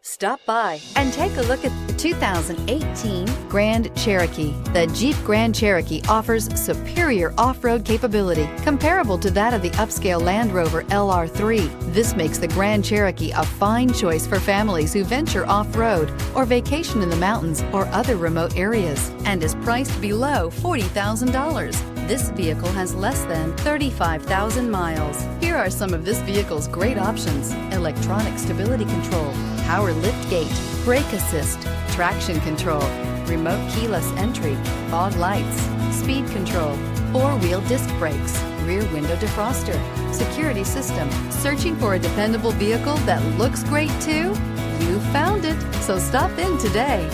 Stop by and take a look at the 2018 Grand Cherokee. The Jeep Grand Cherokee offers superior off-road capability comparable to that of the upscale Land Rover LR3. This makes the Grand Cherokee a fine choice for families who venture off-road or vacation in the mountains or other remote areas, and is priced below $40,000. This vehicle has less than 35,000 miles. Here are some of this vehicle's great options: electronic stability control, power liftgate, brake assist, traction control, remote keyless entry, fog lights, speed control, four-wheel disc brakes, rear window defroster, security system. Searching for a dependable vehicle that looks great too? You found it, so stop in today.